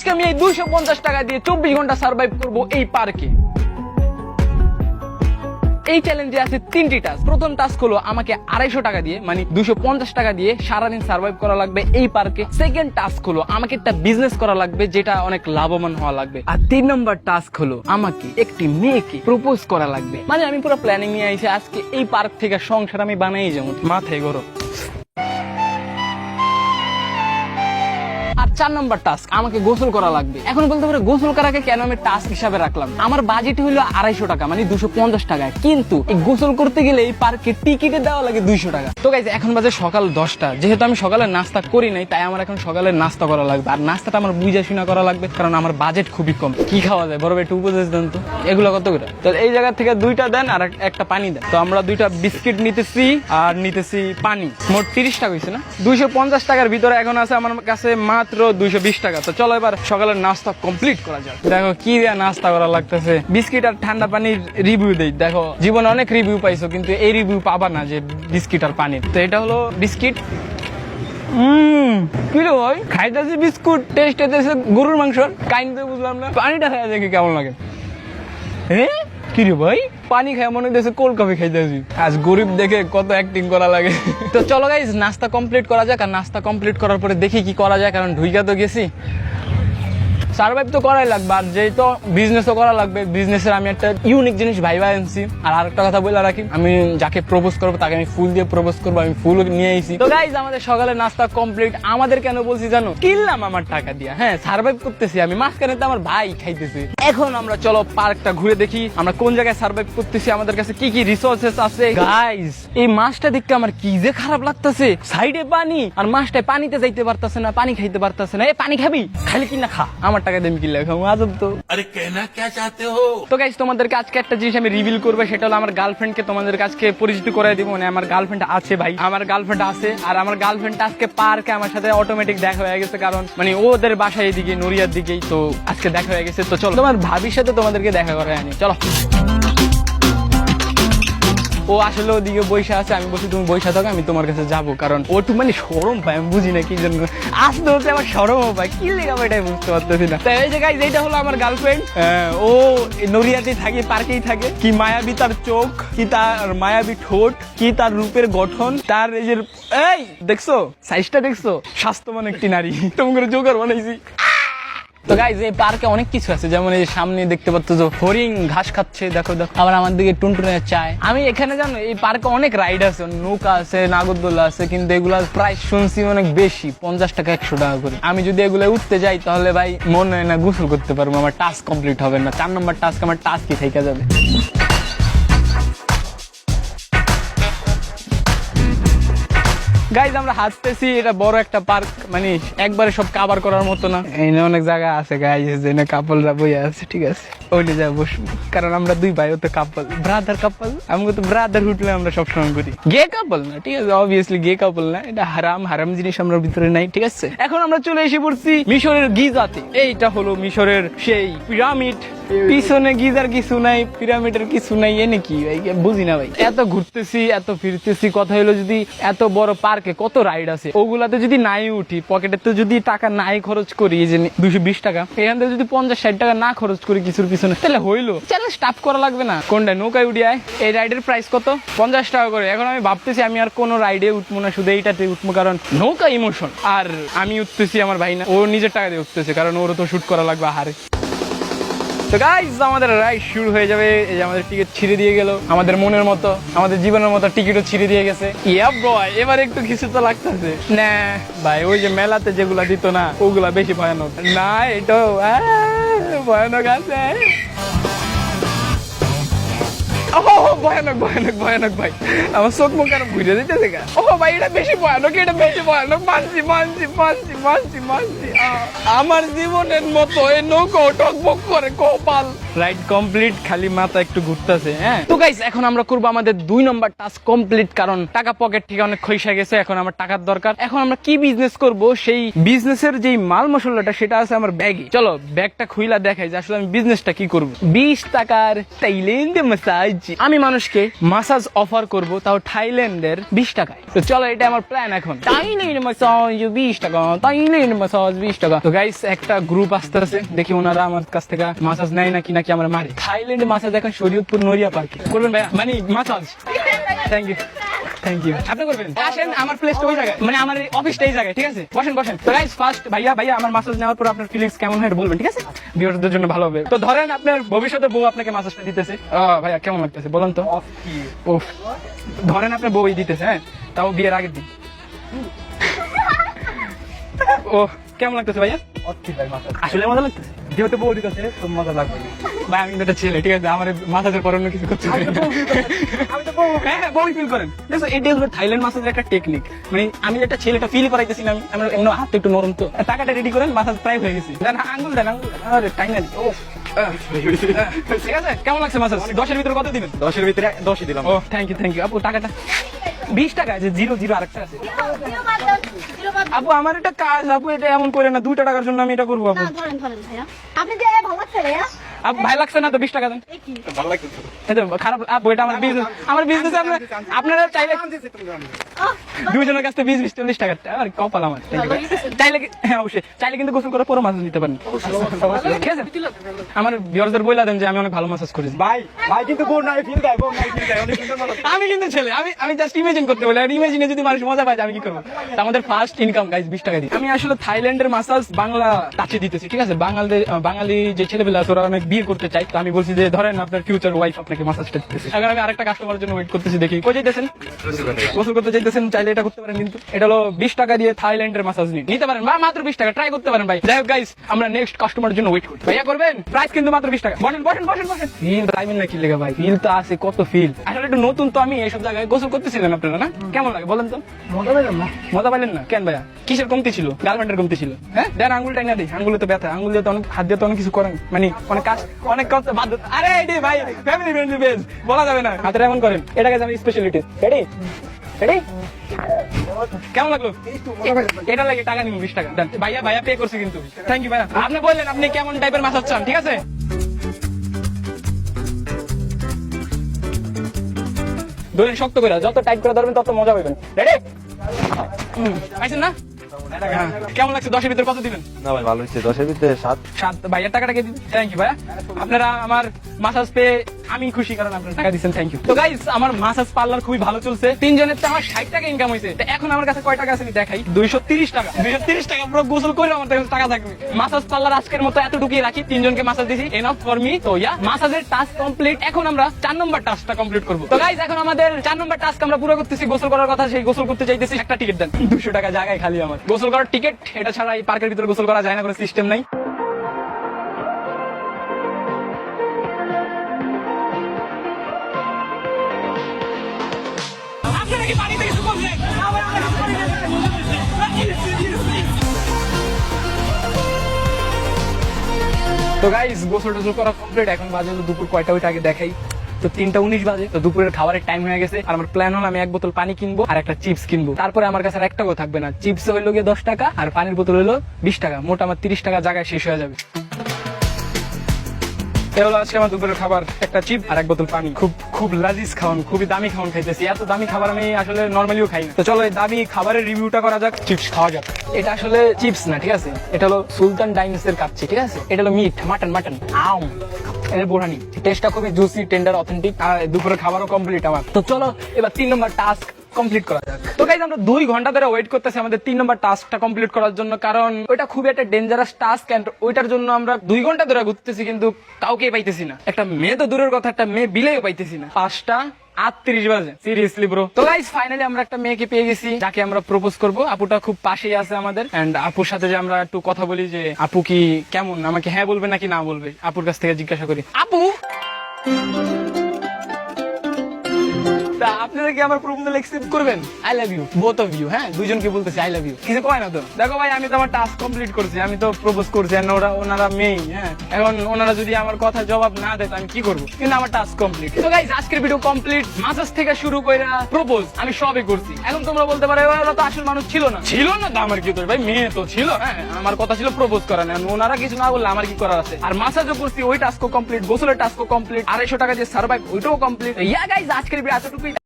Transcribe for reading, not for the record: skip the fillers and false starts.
আজকে আমি এই 250 টাকা দিয়ে 24 ঘন্টা সার্ভাইভ করব এই পার্কে। এই চ্যালেঞ্জে আছে 3টি টাস্ক। প্রথম টাস্ক হলো আমাকে 250 টাকা দিয়ে মানে 250 টাকা দিয়ে সারাদিন সার্ভাইভ করা লাগবে এই পার্কে। সেকেন্ড টাস্ক হলো আমাকে একটা বিজনেস করা লাগবে যেটা অনেক লাভবান হওয়া লাগবে। আর 3 নম্বর টাস্ক হলো আমাকে একটি মেয়েকে প্রপোজ করা লাগবে। মানে আমি পুরো প্ল্যানিং নিয়ে আইছি আজকে এই পার্ক থেকে সংসার আমি বানাই যাবো, মাথায় গরম। আর 4 নম্বর টাস্ক আমাকে গোসল করা লাগবে। এখন বলতে পারে গোসল করাকে কেন আমি টাস্ক হিসাবে রাখলাম, আমার বাজেট হলো 250 টাকা মানে 250 টাকা, কিন্তু এই গোসল করতে গেলে এই পার্কে টিকিটে দেওয়া লাগে 200 টাকা। তো গাইস এখন বাজে সকাল 10টা, যেহেতু আমি সকালে নাস্তা করি নাই তাই আমার এখন সকালে নাস্তা করা লাগবে। আর নাস্তাটা আমার বুঝা শুনা করা লাগবে কারণ আমার বাজেট খুবই কম। কি খাওয়া যায় বড় ভাই একটু উপদেশ দেন তো, এগুলো কত করে? তো এই জায়গা থেকে 2টা দেন আর একটা পানি দেন। তো আমরা 2টা বিস্কিট নিতেছি আর নিতেছি পানি, মোট 30 টাকা হয়েছে না? 250 টাকার ভিতরে এখন আছে আমার কাছে মাত্র 220 টাকা। তো চলো এবার সকালের নাস্তা কমপ্লিট করা যাক। দেখো কি দিয়ে নাস্তা করা লাগতেছে, বিস্কিট আর ঠান্ডা পানির রিভিউ দেই। দেখো জীবনে অনেক রিভিউ পাইছো কিন্তু এই রিভিউ পাবা না যে বিস্কিট আর পানির। তো এটা হলো বিস্কিট। কি রে ভাই খাইতেছি বিস্কুট, টেস্ট হইতেছে গরুর মাংস, কাইন্ড বুঝলাম না। পানিটা খাই দেখি কেমন লাগে। হ্যাঁ কি রে ভাই পানি খাই মনে হইতেছে কোল্ড কফি খাইতেছি। আজ গরিব দেখে কত অ্যাক্টিং করা লাগে। তো চলো গাইস নাস্তা কমপ্লিট করা যাক। আর নাস্তা কমপ্লিট করার পরে দেখি কি করা যায়, কারণ ঢুইকা তো গেছি, সার্ভাইভ তো করাই লাগবে। আর যেহেতু বিজনেসও করা লাগবে, বিজনেসের আমি একটা ইউনিক জিনিস ভাইবা আনছি। আর আরেকটা কথা বলে রাখি, আমি যাকে প্রপোজ করবো তাকে আমি ফুল দিয়ে প্রপোজ করবো, আমি ফুল নিয়ে আইছি। তো গাইস আমাদের সকালে নাস্তা কমপ্লিট। আমাদের কেন বলছি জানো, কিনলাম আমার টাকা দিয়া। হ্যাঁ সার্ভাইভ করতেছি আমি, মাঝখানে তো আমার ভাই খাইতেছি। এখন আমরা চলো পার্কটা ঘুরে দেখি আমরা কোন জায়গায় সার্ভাইভ করতেছি, আমাদের কাছে কি কি রিসোর্সেস আছে। গাইস এই মাছটা দেখতে আমার কি যে খারাপ লাগতেছে, সাইডে পানি আর মাছটায় পানিতে যাইতে পারতেছে না, পানি খাইতে পারতেছে না। এই পানি খাবি, খালি কিনা খা, আমার টাকা দিয়ে কিনলে খাবো, আজব তো। আরে কেনা কে চাতে হো। তো গাইস তোমাদেরকে আজকে একটা জিনিস আমি রিভিল করবো, সেটা হলো আমার গার্লফ্রেন্ডকে তোমাদের কাছে পরিচিত করাই দিব। মানে আমার গার্লফ্রেন্ড আছে ভাই, আমার গার্লফ্রেন্ড আছে। আর আমার গার্লফ্রেন্ড আজকে পার্কে আমার সাথে অটোমেটিক দেখা হয়ে গেছে, কারণ মানে ওদের বাসায় এদিকে নড়িয়ার দিকেই, তো আজকে দেখা হয়ে গেছে। তো চলো তোমার ভাবির সাথে তোমাদেরকে দেখা করাই আনি, চলো। ও আসলে ওদিকে বৈশা আছে, আমি বলছি তুমি বৈশা থাকো, আমি তোমার কাছে যাবো, কারণ ও একটু মানে সরম পায়, আমি বুঝি না কি জন্য আসতে হচ্ছে আমার সরম পায়, কি লেগে এটাই বুঝতে পারতেছি না। তাই এই যে গাইস এইটা হলো আমার গার্লফ্রেন্ড, ও নড়িয়াতেই থাকে, পার্কেই থাকে। কি মায়াবী তার চোখ, কি তার মায়াবী ঠোঁট, কি তার রূপের গঠন, তার এই যে এই দেখছো সাইজটা দেখছো, স্বাস্থ্যবান একটি নারী। তোমাকে জোগাড় বানাইছি। তো গাইজ এই পার্কে অনেক কিছু আছে, যেমন এই সামনে দেখতে পাচ্ছ যে হরিণ ঘাস খাচ্ছে, দেখো দেখো। আবার আমার দিকে টুনটুনে চায়। আমি এখানে জানো এই পার্কে অনেক রাইড আছে, নৌকা আছে, নাগরদোলা আছে, কিন্তু এগুলা প্রাইস শুনছি অনেক বেশি, 50 টাকা 100 টাকা করে। আমি যদি এগুলো উঠতে যাই তাহলে ভাই মনে হয় না গোসল করতে পারবো, আমার টাস্ক কমপ্লিট হবে না। 4 নম্বর টাস্ক আমার টাস্কই থেকে যাবে। গাইজ আমরা হাঁটতেছি, এটা বড় একটা পার্ক, মানে একবারে সব কাভার করার মতো না। এখানে অনেক জায়গা আছে গাইজ, যেখানে কাপলরা বই আছে, ঠিক আছে ওইটা যা বসবো, কারণ আমরা দুই ভাই তো কাপল, ব্রাদার কাপল। আমাকে তো ব্রাদার হুটলে আমরা সবসময় করি, গে কাপল না, ঠিক আছে অবভিয়াসলি গে কাপল না, এটা হারাম জিনিস আমরা ভিতরে নাই, ঠিক আছে। এখন আমরা চলে এসে পড়ছি মিশরের গিজাতে। এইটা হলো মিশরের সেই পিরামিড, পিছনে গিজার কিছু নাই, পিরামিডের কিছু নাই, এনে কি ভাই বুঝি না ভাই। এত ঘুরতেছি এত ফিরতেছি, কথা হলো যদি এত বড় পার্কে কত রাইড আছে, ওগুলাতে যদি নাই উঠি, পকেটে তো যদি টাকা নাই খরচ করি, এই যে 220 টাকা, এখান থেকে যদি 50-60 টাকা না খরচ করি কিছুর পিছনে, তাহলে হইলো চ্যালেঞ্জ টাফ করা লাগবে না। কোনটা নৌকায় উঠি আয়, এই রাইডের প্রাইস কত? 50 টাকা করে। এখন আমি ভাবতেছি আমি আর কোনো রাইডে উঠবো না, শুধু এইটাতে উঠবো, কারণ নৌকা ইমোশন। আর আমি উঠতেছি, আমার ভাই না, ও নিজের টাকা দিয়ে উঠতেছে, কারণ ওরও তো শুট করা লাগবে আহারে। তো গাইস আমাদের রাইড শুরু হয়ে যাবে। এই যে আমাদের টিকিট ছিঁড়ে দিয়ে গেল, আমাদের মনের মতো, আমাদের জীবনের মতো টিকিটও ছিঁড়ে দিয়ে গেছে। ইয়া বয় এবার একটু কিছু তো লাগতেছে না ভাই, ওই যে মেলাতে যেগুলা দিত না ওগুলা বেশি ভয়ানক না, এটাও ভয়ানক আছে। ভয়ানক ভয়ানক ভয়ানক ভাই, আমার চোখ মুখ আর ঘুরে দিতেছে গা। ও ভাই এটা বেশি ভয়ানক, এটা বেশি ভয়ানক, মানছি মানছি মানছি মানছি মানছি। আমার জীবনের মতো এই নৌকো টকবক করে কপাল। রাইড কমপ্লিট, খালি মাথা একটু ঘুরতেছে। হ্যাঁ তো গাইস এখন আমরা করবো আমাদের 2 নম্বর টাস্ক কমপ্লিট, কারণ টাকা পকেট থেকে অনেক খইসা গেছে, এখন আমার টাকার দরকার। এখন আমরা কি বিজনেস করব, সেই বিজনেসের যেই মাল মশলাটা সেটা আছে আমার ব্যাগে। চলো ব্যাগটা খুইলা দেখাই যে আসলে আমি বিজনেসটা কি করবো। 20 টাকার থাইল্যান্ড ম্যাসাজ দিচ্ছি, আমি মানুষকে মাসাজ অফার করব, তাও থাইল্যান্ডের 20 টাকায়। তো চলো, এটা আমার প্ল্যান এখন। থাইল্যান্ড মাসাজ 20 টাকা, থাইল্যান্ড মাসাজ 20 টাকা। তো গাইস, একটা গ্রুপ আসতেছে, দেখি ওনারা আমার কাছ থেকে মাসাজ নেয় নাকি আমরা মারি। থাইল্যান্ড মাসাজ এখন শরীয়তপুর নড়িয়া পার্কে করবেন ভাইয়া, মানে massage. Thank you, thank you. আপনি করবেন? আসেন, আমার প্লেসটা ওই জায়গায়, মানে আমার অফিসটা এই জায়গায়, ঠিক আছে? বসেন বসেন। তো গাইস, ফার্স্ট ভাইয়া আমার মাসাজ নেওয়ার পর আপনার ফিলিংস কেমন হয় বলবেন, ঠিক আছে? ভিউয়ারদের জন্য ভালো হবে। তো ধরেন আপনার ভবিষ্যতে বউ আপনাকে মাসাজটা দিতেছে, ভাইয়া কেমন লাগতেছে বলেন তো? উফ, ধরেন আপনার বউই দিতেছে, হ্যাঁ, তাও বিয়ের আগের দিন। ও, কেমন লাগতেছে ভাইয়া? আসলে মজা লাগতেছে, যেহেতু বউ দিতেছে মজা লাগবে। ভাই আমি একটা ছেলে, ঠিক আছে? আমার মাসাজের পর অন্য কিছু করতে পারি না। হ্যাঁ, বউই ফিল করেন। এটা হলো থাইল্যান্ড মাসাজের একটা টেকনিক, মানে আমি একটা ছেলেটা ফিল করাইতেছি না, আমি এমন হাত একটু নরম, তো টাকাটা রেডি করেন, মাসাজ প্রায় হয়ে গেছে। দেন আঙ্গুল দেন, আঙ্গুল। আরে টাইম না, ঠিক আছে? কেমন লাগছে মাসাজ? 10-এর ভিতরে কত দিবেন? 10-এর ভিতরে 10ই দিলাম। ও থ্যাংক ইউ আপু। টাকাটা 20 টাকা আছে, 0 আরেকটা আছে। আপু আমার এটা কাজ, আপু এটা এমন করে না, 2 টাকার জন্য আমি এটা করবো। আপু আপু ভাই লাগছে না তো 20 টাকা দেন। খারাপ আপু, এটা আমার বিজনেস, আপনারা চাইলে দুজনের কাছ থেকে 20-40 টাকা আর কপাল আমার। চাইলে, হ্যাঁ অবশ্যই, চাইলে কিন্তু গোসল করার পরও মাসাজ নিতে পারেন, ঠিক আছে? আমার ভিউয়ারদের বইলা দেন যে আমি অনেক ভালো মাসাজ করেছি। ভাই কিন্তু আমি কিন্তু ছেলে, আমি জাস্ট ইমাজিন করতে বলি, আর ইমাজিনে যদি মানুষ মজা পায় আমি কি করবো? আমাদের ফার্স্ট ইনকাম গাইস 20 টাকা দিয়ে। আমি আসলে থাইল্যান্ডের মাসাজ বাংলা টাচে দিতেছি, ঠিক আছে? বাঙালি যে ছেলেবেলা আছে ওরা অনেক বিয়ে করতে চাই, তো আমি বলছি যে ধরেন আপনার ফিউচার ওয়াইফ আপনাকে মাসাজটা দিতেছে। এখন আমি আরেকটা কাস্টমারের জন্য ওয়েট করতেছি, দেখি কই যাইতেছেন? গোসল করতে চাইতেছেন, চাইলে এটা করতে পারেন, কিন্তু এটা হলো 20 টাকা দিয়ে থাইল্যান্ডের মাসাজ নিতে পারেন, বা মাত্র 20 টাকা ট্রাই করতে পারেন ভাই। যাই হোক গাইস, আমরা নেক্সট কাস্টমারের জন্য ওয়েট করি। ভাইয়া করবেন? প্রাইস কিন্তু মাত্র 20 টাকা। বসেন। ফিল টাইমের না কি লেগে ভাই, ফিল তো আছে, কত ফিল। আসলে একটু নতুন তো আমি এইসব জায়গায়, গোসল করতেছিলেন আপনারা না? কেমন লাগে বলেন তো? মজা পাইলেন না কেন ভাইয়া? কিসের কমতি ছিল? গার্লফ্রেন্ডের কমতি ছিল? হ্যাঁ, দেন আঙ্গুল টাইনা দিই, আঙ্গুলে তো ব্যথা, আঙ্গুল দিয়ে তো অনেক, হাত দিয়ে তো অনেক কিছু করেন, মানে অনেক কাজ, অনেক কষ্ট বাধ্য। আরে এটি ভাই ফ্যামিলি ফ্রেন্ডলি বেস, বলা যাবে না। হাতের এমন করেন, এটা গেছে আমার স্পেশালিটি। রেডি? কেমন লাগলো? এটা লাগে টাকা নিব 20 টাকা। ভাইয়া পে করছে কিন্তু। থ্যাংক ইউ ভাইয়া। আপনি বললেন আপনি কেমন টাইপের মাসাজ চান, ঠিক আছে? ধরেন শক্ত করে, যত টাইট করে ধরবেন তত মজা পাবেন। রেডি? পাইছেন না? কেমন লাগছে? 10-এর ভিতরে কত দিবেন? না ভাই ভালো হচ্ছে, 10-এর ভিতরে 7। ভাইয়ার টাকাটাকে দিন। থ্যাংক ইউ ভাইয়া। আপনারা আমার মাসাজ পেয়ে আমি খুশি, কারণ আপনারা টাকা দিচ্ছেন। Thank you. তো গাইস, আমার মাসাজ পার্লার খুবই ভালো চলছে, 3 জনের তো আমার 60 টাকা ইনকাম হয়েছে। এখন আমার কাছে কয় টাকা আছে আমি দেখাই, 230 টাকা। 230 টাকা পুরো গোসল করে আমার কাছে টাকা থাকবে। মাসাজ পার্লার আজকের মতো এতটুকুই রাখি, 3 জনকে মাসাজ দিছি, এনাফ ফর মি। তো মাসাজের টাস্ক কমপ্লিট। এখন আমরা 4 নম্বর টাস্কটা কমপ্লিট করব। তো গাইস, এখন আমাদের 4 নম্বর টাস্ক আমরা পুরো করতেছি। গোসল করার কথা, সেই গোসল করতে চাইতেছি। একটা টিকিট দেন, 200 টাকা জায়গায় খালি আমার গোসল করার টিকিট। এটা ছাড়া এই পার্কের ভিতরে গোসল করা যায় না, কোনো সিস্টেম নাই। তো গাইস, গোসল টোসল করা কমপ্লিট। এখন বাজে দুপুর কয়টা, ওইটা আগে দেখাই। তো 3:19 বাজে। তো দুপুরের খাবারের টাইম হয়ে গেছে। আর আমার প্ল্যান হলো আমি 1 বোতল পানি কিনবো আর একটা চিপস কিনবো। তারপরে আমার কাছে আর 1 টাকাও থাকবে না। চিপস হইলো গিয়ে 10 টাকা আর পানির বোতল হলো 20 টাকা। মোট আমার 30 টাকা জায়গায় শেষ হয়ে যাবে। এটা হলো আজকে আমার দুপুরের খাবার, একটা চিপ আর 1 বোতল পানি। খুব লাজিজ খাওয়ান, খুবই দামি খাওয়ান খাইতেছি। এত দামি খাবার আমি আসলে নর্মালিও খাই না। তো চলো এই দামি খাবারের রিভিউটা করা যাক। চিপস খাওয়া যাক। এটা আসলে চিপস না, ঠিক আছে? এটা হলো সুলতান ডাইনস এর কাচ্চি, ঠিক আছে? এটা হলো মিট, মাটন আম, এর বোরানি। টেস্টটা খুবই জুসি, টেন্ডার, অথেন্টিক। আর দুপুরের খাবারও কমপ্লিট আমার। তো চলো এবার 3 নম্বর টাস্ক কমপ্লিট করা যাক। তো গাইস, আমরা 2 ঘন্টা ধরে ওয়েট করতেছি আমাদের 3 নম্বর টাস্কটা কমপ্লিট করার জন্য, কারণ ওইটা খুবই একটা ডেঞ্জারাস টাস্ক। এন্ড ওইটার জন্য আমরা 2 ঘন্টা ধরে ঘুরতেছি, কিন্তু কাউকেই পাইতেছি না। একটা মেয়ে তো দূরের কথা, একটা মেয়ে বিলেও পাইতেছি না। 5:38 বাজে, সিরিয়াসলি ব্রো। তো গাইস, ফাইনালি আমরা একটা মেয়েকে পেয়ে গেছি, যাকে আমরা প্রপোজ করব। আপুটা খুব পাশেই আছে আমাদের। এন্ড আপুর সাথে যে আমরা একটু কথা বলি যে আপু কি কেমন, আমাকে হ্যাঁ বলবে নাকি না বলবে, আপুর কাছ থেকে জিজ্ঞাসা করি। আপু, তা আপনারা কি আমার প্রপোজাল অ্যাকসেপ্ট করবেন? I love you both of you. হ্যাঁ, দুইজনকে বলতেছি আই লাভ ইউ। কিছু কয় না তো। দেখো ভাই, আমি তো আমার টাস্ক কমপ্লিট করছি, আমি তো প্রপোজ করছি, আর ওনারা মেয়ে। হ্যাঁ, এখন ওনারা যদি আমার কথা জবাব না দেয় আমি কি করবো? কিন্তু আমার টাস্ক কমপ্লিট। তো গাইস, আজকের ভিডিও কমপ্লিট। মাসাজ থেকে শুরু করে প্রপোজ আমি সবই করছি। এখন তোমরা বলতে পারো ওরা তো আসল মানুষ ছিল না। ছিল না তো আমার কি তোর ভাই, মেয়ে তো ছিল। হ্যাঁ, আমার কথা ছিল প্রপোজ করা, না ওনারা কিছু না বললে আমার কি করার আছে? আর মাসাজও করছি, ওই টাস্কও কমপ্লিট, গোসলের টাস্কও কমপ্লিট, 250 টাকা দিয়ে সার্ভাইভ ওইটাও কমপ্লিট। ইয়া গাইস, আজকের ভিডিও এতটুকুই।